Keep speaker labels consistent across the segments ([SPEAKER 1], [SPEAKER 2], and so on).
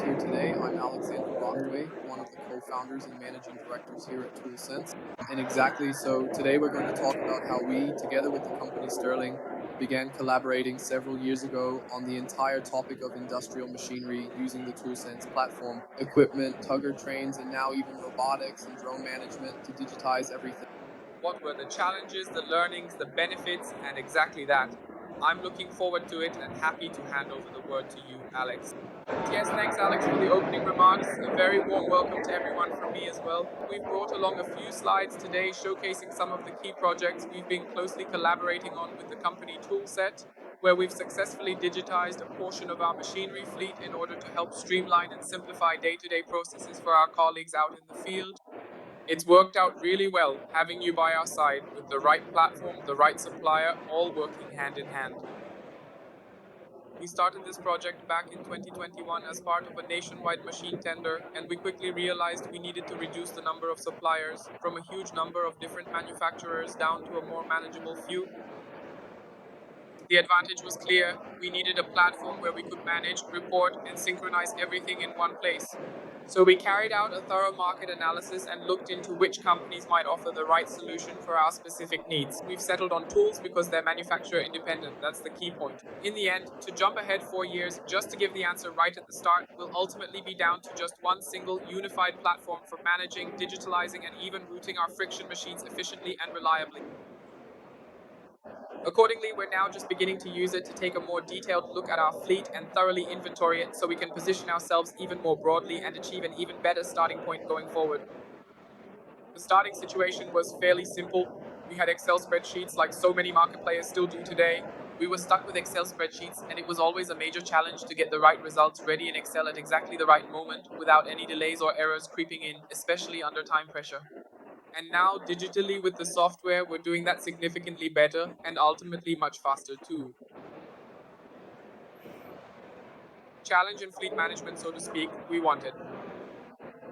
[SPEAKER 1] here today. I'm Alexander Manafi, one of the co-founders and managing directors here at ToolSense. And exactly so, today we're going to talk about how we, together with the company Stölting, began collaborating several years ago on the entire topic of industrial machinery using the ToolSense platform, equipment, tugger trains, and now even robotics and drone management to digitize everything. What were the challenges, the learnings, the benefits, and exactly that. I'm looking forward to it and happy to hand over the word to you, Alex. Yes, thanks, Alex, for the opening remarks. A very warm welcome to everyone from me as well. We've brought along a few slides today showcasing some of the key projects we've been closely collaborating on with the company Toolset, where we've successfully digitized a portion of our machinery fleet in order to help streamline and simplify day-to-day processes for our colleagues out in the field. It's worked out really well having you by our side with the right platform, the right supplier, all working hand in hand. We started this project back in 2021 as part of a nationwide machine tender, and we quickly realized we needed to reduce the number of suppliers from a huge number of different manufacturers down to a more manageable few. The advantage was clear. We needed a platform where we could manage, report, and synchronize everything in one place. So we carried out a thorough market analysis and looked into which companies might offer the right solution for our specific needs. We've settled on tools because they're manufacturer independent. That's the key point. In the end, to jump ahead 4 years just to give the answer right at the start will ultimately be down to just one single unified platform for managing, digitalizing, and even routing our friction machines efficiently and reliably. Accordingly, we're now just beginning to use it to take a more detailed look at our fleet and thoroughly inventory it so we can position ourselves even more broadly and achieve an even better starting point going forward. The starting situation was fairly simple. We had Excel spreadsheets like so many market players still do today. We were stuck with Excel spreadsheets, and it was always a major challenge to get the right results ready in Excel at exactly the right moment without any delays or errors creeping in, especially under time pressure. And now, digitally with the software, we're doing that significantly better and ultimately much faster too. Challenge in fleet management, so to speak, we wanted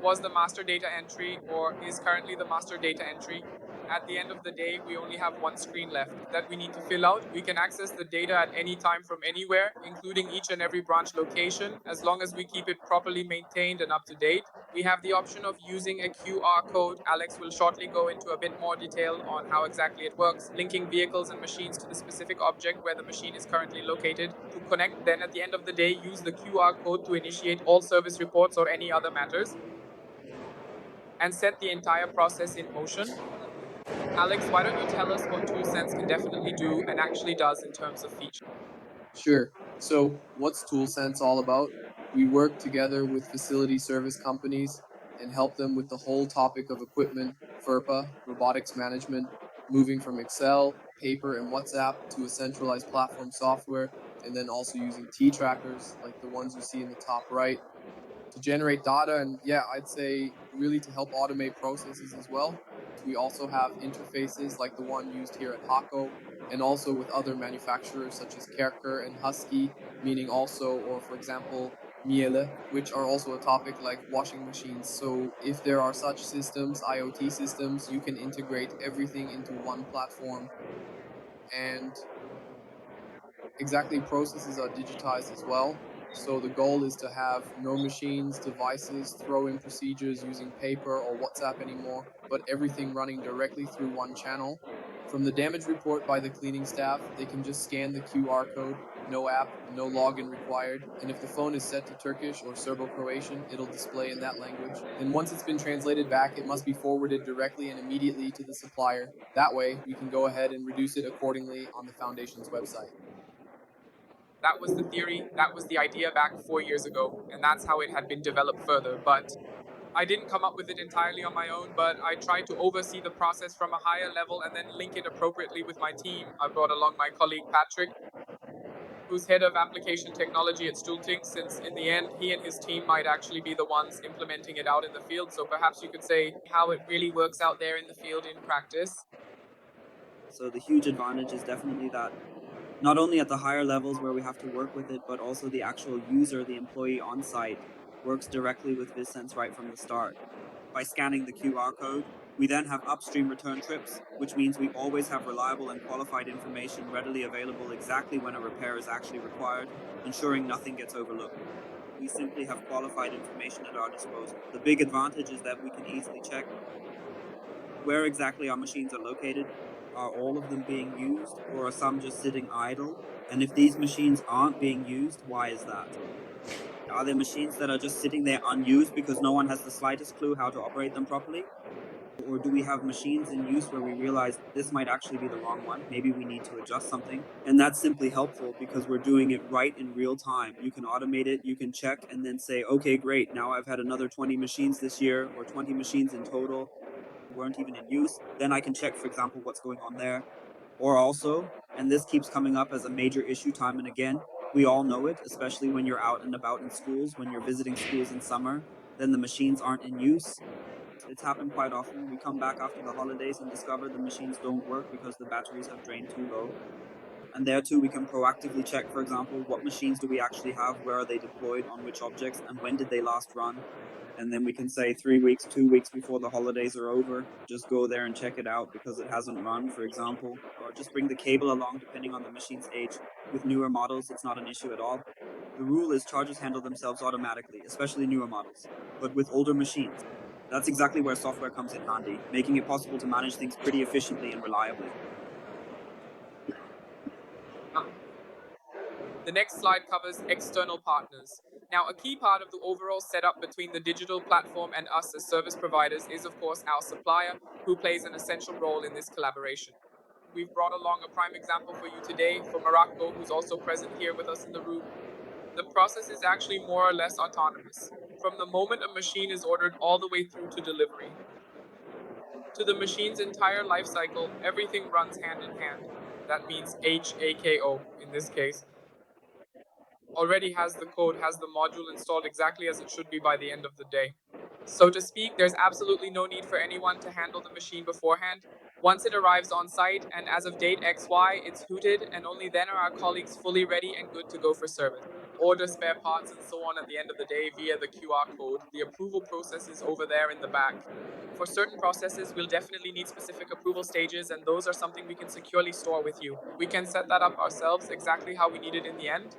[SPEAKER 1] was the master data entry, or is currently the master data entry. At the end of the day, we only have one screen left that we need to fill out. We can access the data at any time from anywhere, including each and every branch location, as long as we keep it properly maintained and up to date. We have the option of using a QR code. Alex will shortly go into a bit more detail on how exactly it works, linking vehicles and machines to the specific object where the machine is currently located. To connect, then at the end of the day, use the QR code to initiate all service reports or any other matters and set the entire process in motion. Alex, why don't you tell us what ToolSense can definitely do and actually does in terms of features? Sure. So, what's ToolSense all about? We work together with facility service companies and help them with the whole topic of equipment, FERPA, robotics management, moving from Excel, paper, and WhatsApp to a centralized platform software, and then also using T trackers like the ones you see in the top right to generate data, and yeah, I'd say really to help automate processes as well. We also have interfaces like the one used here at Hako and also with other manufacturers such as Kerker and Husky, meaning also, or for example, Miele, which are also a topic like washing machines. So if there are such systems, IoT systems, you can integrate everything into one platform, and exactly processes are digitized as well. So the goal is to have no machines, devices, throw-in procedures using paper or WhatsApp anymore, but everything running directly through one channel. From the damage report by the cleaning staff, they can just scan the QR code, no app, no login required, and if the phone is set to Turkish or Serbo-Croatian, it'll display in that language. And once it's been translated back, it must be forwarded directly and immediately to the supplier. That way, we can go ahead and reduce it accordingly on the Foundation's website. That was the theory, that was the idea back 4 years ago, and that's how it had been developed further. But I didn't come up with it entirely on my own, but I tried to oversee the process from a higher level and then link it appropriately with my team. I brought along my colleague Patrick, who's head of application technology at Stölting, since in the end, he and his team might actually be the ones implementing it out in the field. So perhaps you could say how it really works out there in the field in practice.
[SPEAKER 2] So the huge advantage is definitely that not only at the higher levels where we have to work with it, but also the actual user, the employee on site, works directly with VisSense right from the start. By scanning the QR code, we then have upstream return trips, which means we always have reliable and qualified information readily available exactly when a repair is actually required, ensuring nothing gets overlooked. we simply have qualified information at our disposal. The big advantage is that we can easily check where exactly our machines are located. Are all of them being used, or are some just sitting idle? And if these machines aren't being used, why is that? Are there machines that are just sitting there unused because no one has the slightest clue how to operate them properly? Or do we have machines in use where we realize this might actually be the wrong one? Maybe we need to adjust something. And that's simply helpful because we're doing it right in real time. You can automate it, you can check, and then say, okay, great, now I've had another 20 machines this year, or 20 machines in total, weren't even in use. Then I can check, for example, what's going on there. Or also, and this keeps coming up as a major issue time and again, we all know it, especially when you're out and about in schools, when you're visiting schools in summer, then the machines aren't in use. It's happened quite often. We come back after the holidays and discover the machines don't work because the batteries have drained too low. And there too, we can proactively check, for example, what machines do we actually have, where are they deployed, on which objects, and when did they last run. And then we can say 3 weeks, 2 weeks before the holidays are over, just go there and check it out because it hasn't run, for example, or just bring the cable along depending on the machine's age. With newer models, it's not an issue at all. The rule is charges handle themselves automatically, especially newer models. But with older machines, that's exactly where software comes in handy, making it possible to manage things pretty efficiently and reliably.
[SPEAKER 1] The next slide covers external partners. Now, a key part of the overall setup between the digital platform and us as service providers is, of course, our supplier, who plays an essential role in this collaboration. We've brought along a prime example for you today for Morocco, who's also present here with us in the room. The process is actually more or less autonomous. From the moment a machine is ordered all the way through to delivery. To the machine's entire life cycle, everything runs hand in hand. That means HAKO in this case already has the code, has the module installed exactly as it should be by the end of the day. So to speak, there's absolutely no need for anyone to handle the machine beforehand. Once it arrives on site and as of date XY, it's hooted, and only then are our colleagues fully ready and good to go for service. Order spare parts and so on at the end of the day via the QR code. The approval process is over there in the back. For certain processes, we'll definitely need specific approval stages, and those are something we can securely store with you. We can set that up ourselves exactly how we need it in the end.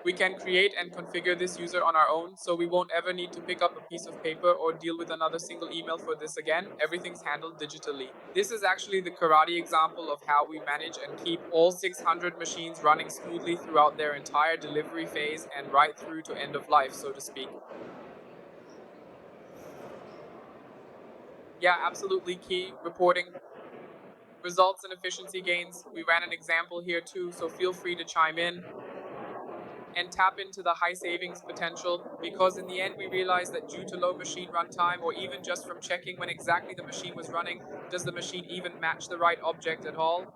[SPEAKER 1] We can create and configure this user on our own, so we won't ever need to pick up a piece of paper or deal with another single email for this again. Everything's handled digitally. This is actually the karate example of how we manage and keep all 600 machines running smoothly throughout their entire delivery phase and right through to end of life, so to speak. Yeah, absolutely key. Reporting results and efficiency gains. We ran an example here too, so feel free to chime in and tap into the high savings potential, because in the end we realized that due to low machine runtime, or even just from checking when exactly the machine was running, does the machine even match the right object at all?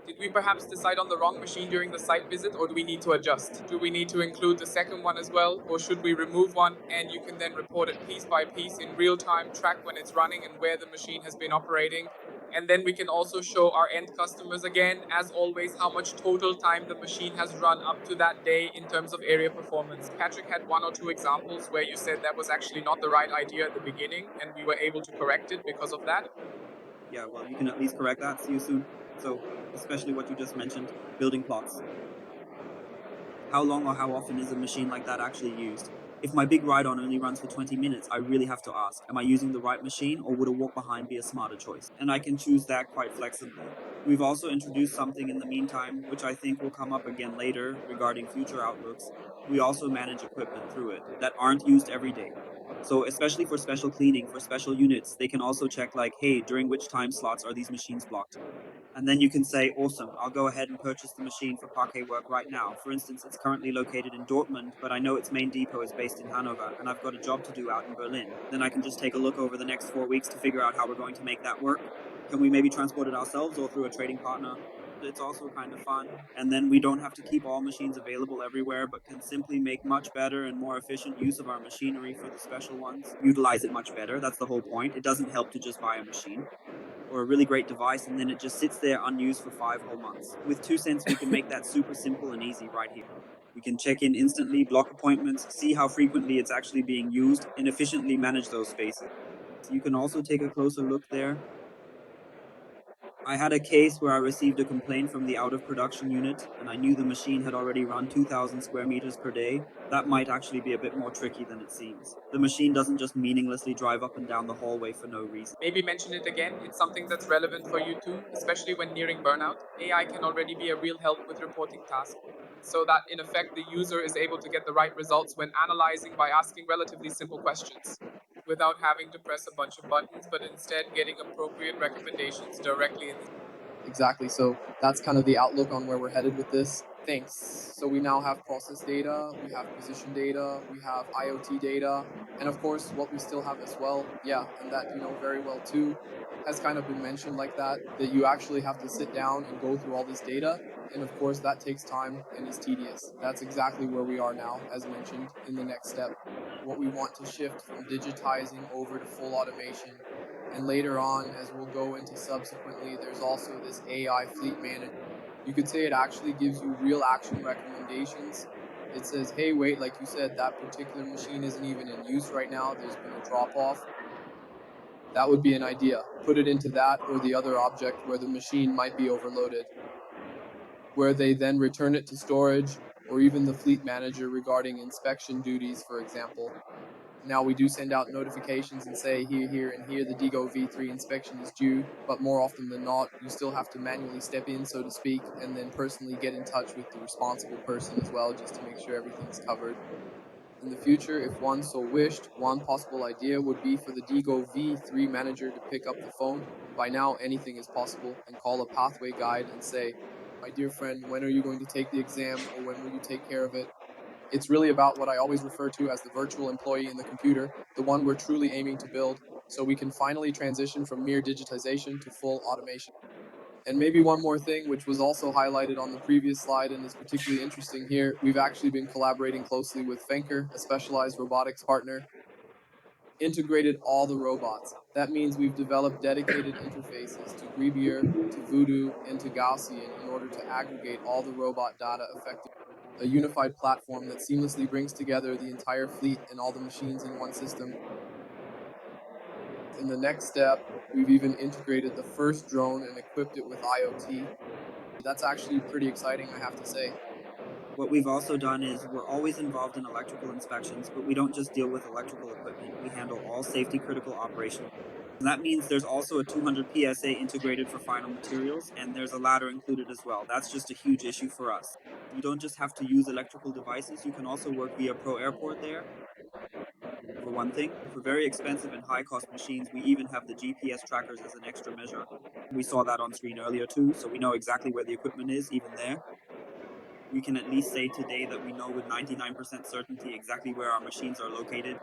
[SPEAKER 1] Did we perhaps decide on the wrong machine during the site visit, or do we need to adjust? Do we need to include the second one as well, or should we remove one? And you can then report it piece by piece in real time, track when it's running and where the machine has been operating. And then we can also show our end customers again, as always, how much total time the machine has run up to that day in terms of area performance. Patrick had one or two examples where you said that was actually not the right idea at the beginning, and we were able to correct it because of that.
[SPEAKER 2] Yeah, well, you can at least correct that. See you soon. So, especially what you just mentioned, building plots. How long or how often is a machine like that actually used? If my big ride-on only runs for 20 minutes, I really have to ask, am I using the right machine, or would a walk behind be a smarter choice? And I can choose that quite flexibly. We've also introduced something in the meantime, which I think will come up again later regarding future outlooks. We also manage equipment through it that aren't used every day. So especially for special cleaning, for special units, they can also check like, hey, during which time slots are these machines blocked? And then you can say, awesome, I'll go ahead and purchase the machine for parquet work right now. For instance, it's currently located in Dortmund, but I know its main depot is based in Hanover, and I've got a job to do out in Berlin. Then I can just take a look over the next 4 weeks to figure out how we're going to make that work. Can we maybe transport it ourselves or through a trading partner? It's also kind of fun. And then we don't have to keep all machines available everywhere, but can simply make much better and more efficient use of our machinery for the special ones. Utilize it much better. That's the whole point. It doesn't help to just buy a machine or a really great device and then it just sits there unused for 5 whole months. With ToolSense, we can make that super simple and easy right here. We can check in instantly, block appointments, see how frequently it's actually being used, and efficiently manage those spaces. You can also take a closer look there I had a case where I received a complaint from the out of production unit, and I knew the machine had already run 2,000 square meters per day. That might actually be a bit more tricky than it seems. The machine doesn't just meaninglessly drive up and down the hallway for no reason.
[SPEAKER 1] Maybe mention it again. It's something that's relevant for you too, especially when nearing burnout. AI can already be a real help with reporting tasks, so that in effect the user is able to get the right results when analyzing by asking relatively simple questions without having to press a bunch of buttons, but instead getting appropriate recommendations directly in the. Exactly. So that's kind of the outlook on where we're headed with this. Thanks. So we now have process data, we have position data, we have IoT data, and of course, what we still have as well, yeah, and that you know very well too, has kind of been mentioned like that you actually have to sit down and go through all this data. And of course, that takes time and is tedious. That's exactly where we are now, as mentioned in the next step. What we want to shift from digitizing over to full automation. And later on, as we'll go into subsequently, there's also this AI fleet manager. You could say it actually gives you real action recommendations. It says, hey, wait, like you said, that particular machine isn't even in use right now. There's been a drop off. That would be an idea. Put it into that or the other object where the machine might be overloaded, where they then return it to storage, or even the fleet manager regarding inspection duties, for example. Now we do send out notifications and say here, and here the Digo V3 inspection is due, but more often than not, you still have to manually step in, so to speak, and then personally get in touch with the responsible person as well, just to make sure everything's covered. In the future, if one so wished, one possible idea would be for the Digo V3 manager to pick up the phone. By now, anything is possible, and call a pathway guide and say, my dear friend, when are you going to take the exam, or when will you take care of it? It's really about what I always refer to as the virtual employee in the computer, the one we're truly aiming to build, so we can finally transition from mere digitization to full automation. And maybe one more thing, which was also highlighted on the previous slide and is particularly interesting here, we've actually been collaborating closely with Fenker, a specialized robotics partner, integrated all the robots. That means we've developed dedicated interfaces to Griebier, to Voodoo, and to Gaussian in order to aggregate all the robot data effectively. A unified platform that seamlessly brings together the entire fleet and all the machines in one system. In the next step, we've even integrated the first drone and equipped it with IoT. That's actually pretty exciting, I have to say.
[SPEAKER 2] What we've also done is we're always involved in electrical inspections, but we don't just deal with electrical equipment. We handle all safety critical operations. And that means there's also a 200 PSA integrated for final materials, and there's a ladder included as well. That's just a huge issue for us. You don't just have to use electrical devices, you can also work via Pro Airport there, for one thing. For very expensive and high cost machines, we even have the GPS trackers as an extra measure. We saw that on screen earlier too, so we know exactly where the equipment is, even there. We can at least say today that we know with 99% certainty exactly where our machines are located.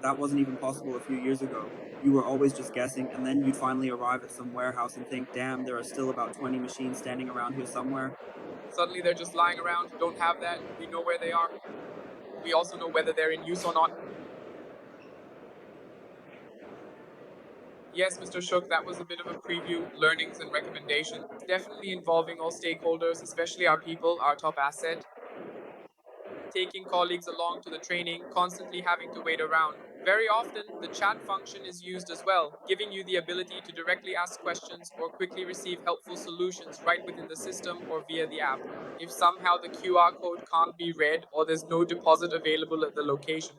[SPEAKER 2] That wasn't even possible a few years ago. You were always just guessing, and then you'd finally arrive at some warehouse and think, damn, there are still about 20 machines standing around here somewhere.
[SPEAKER 1] Suddenly they're just lying around, don't have that. We know where they are. We also know whether they're in use or not. Yes, Mr. Shook, that was a bit of a preview, learnings and recommendations. Definitely involving all stakeholders, especially our people, our top asset. Taking colleagues along to the training, constantly having to wait around. Very often, the chat function is used as well, giving you the ability to directly ask questions or quickly receive helpful solutions right within the system or via the app. If somehow the QR code can't be read or there's no deposit available at the location,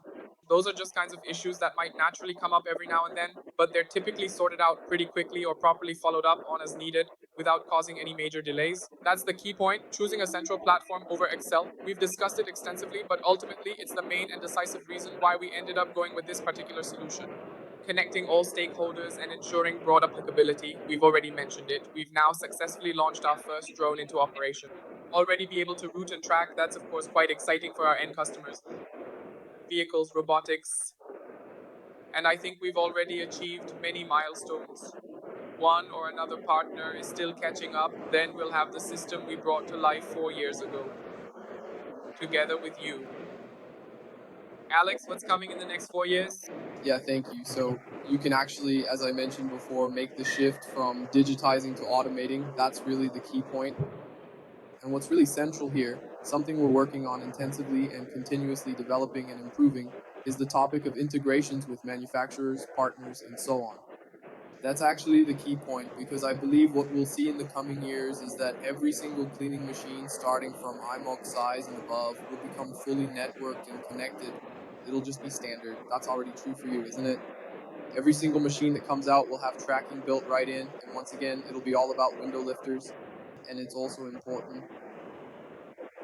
[SPEAKER 1] those are just kinds of issues that might naturally come up every now and then, but they're typically sorted out pretty quickly or properly followed up on as needed without causing any major delays. That's the key point, choosing a central platform over Excel. We've discussed it extensively, but ultimately it's the main and decisive reason why we ended up going with this particular solution. Connecting all stakeholders and ensuring broad applicability, we've already mentioned it. We've now successfully launched our first drone into operation. Already be able to route and track, that's of course quite exciting for our end customers. Vehicles, robotics, and I think we've already achieved many milestones. One or another partner is still catching up, then we'll have the system we brought to life 4 years ago, together with you. Alex, what's coming in the next 4 years? Yeah, thank you. So you can actually, as I mentioned before, make the shift from digitizing to automating. That's really the key point. And what's really central here, something we're working on intensively and continuously developing and improving, is the topic of integrations with manufacturers, partners, and so on.
[SPEAKER 3] That's actually the key point because I believe what we'll see in the coming years is that every single cleaning machine, starting from IMOC size and above, will become fully networked and connected. It'll just be standard. That's already true for you, isn't it? Every single machine that comes out will have tracking built right in, and once again, it'll be all about window lifters. And it's also important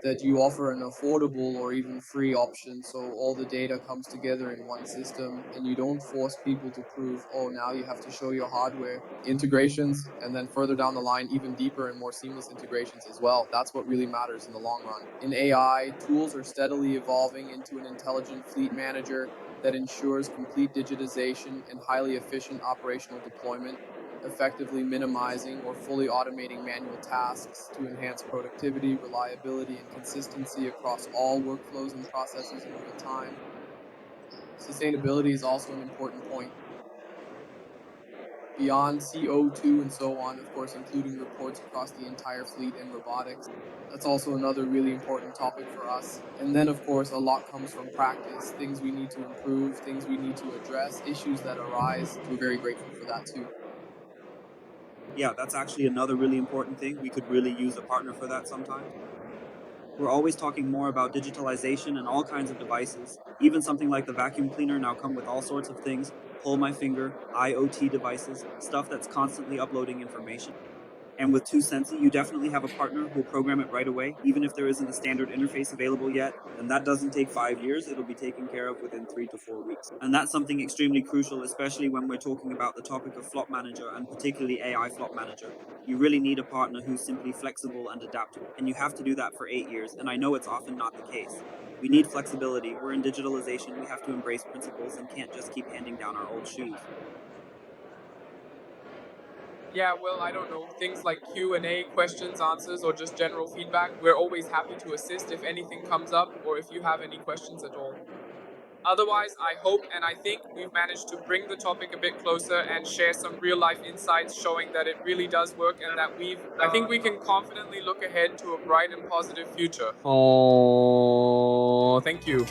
[SPEAKER 3] that you offer an affordable or even free option so all the data comes together in one system and you don't force people to prove, oh, now you have to show your hardware integrations and then further down the line, even deeper and more seamless integrations as well. That's what really matters in the long run. In AI, tools are steadily evolving into an intelligent fleet manager that ensures complete digitization and highly efficient operational deployment, effectively minimizing or fully automating manual tasks to enhance productivity, reliability, and consistency across all workflows and processes in real time. Sustainability is also an important point. Beyond CO2 and so on, of course, including reports across the entire fleet and robotics. That's also another really important topic for us. And then, of course, a lot comes from practice, things we need to improve, things we need to address, issues that arise. We're very grateful for that too.
[SPEAKER 2] Yeah, that's actually another really important thing. We could really use a partner for that sometimes. We're always talking more about digitalization and all kinds of devices. Even something like the vacuum cleaner now come with all sorts of things. Pull my finger, IoT devices, stuff that's constantly uploading information. And with ToolSense, you definitely have a partner who'll program it right away, even if there isn't a standard interface available yet. And that doesn't take 5 years, it'll be taken care of within 3 to 4 weeks. And that's something extremely crucial, especially when we're talking about the topic of Flop Manager and particularly AI Flop Manager. You really need a partner who's simply flexible and adaptable. And you have to do that for 8 years, and I know it's often not the case. We need flexibility. We're in digitalization, we have to embrace principles and can't just keep handing down our old shoes.
[SPEAKER 1] Yeah, well, I don't know, things like Q&A, questions, answers, or just general feedback. We're always happy to assist if anything comes up or if you have any questions at all. Otherwise, I hope and I think we've managed to bring the topic a bit closer and share some real life insights showing that it really does work and that I think we can confidently look ahead to a bright and positive future. Oh, thank you.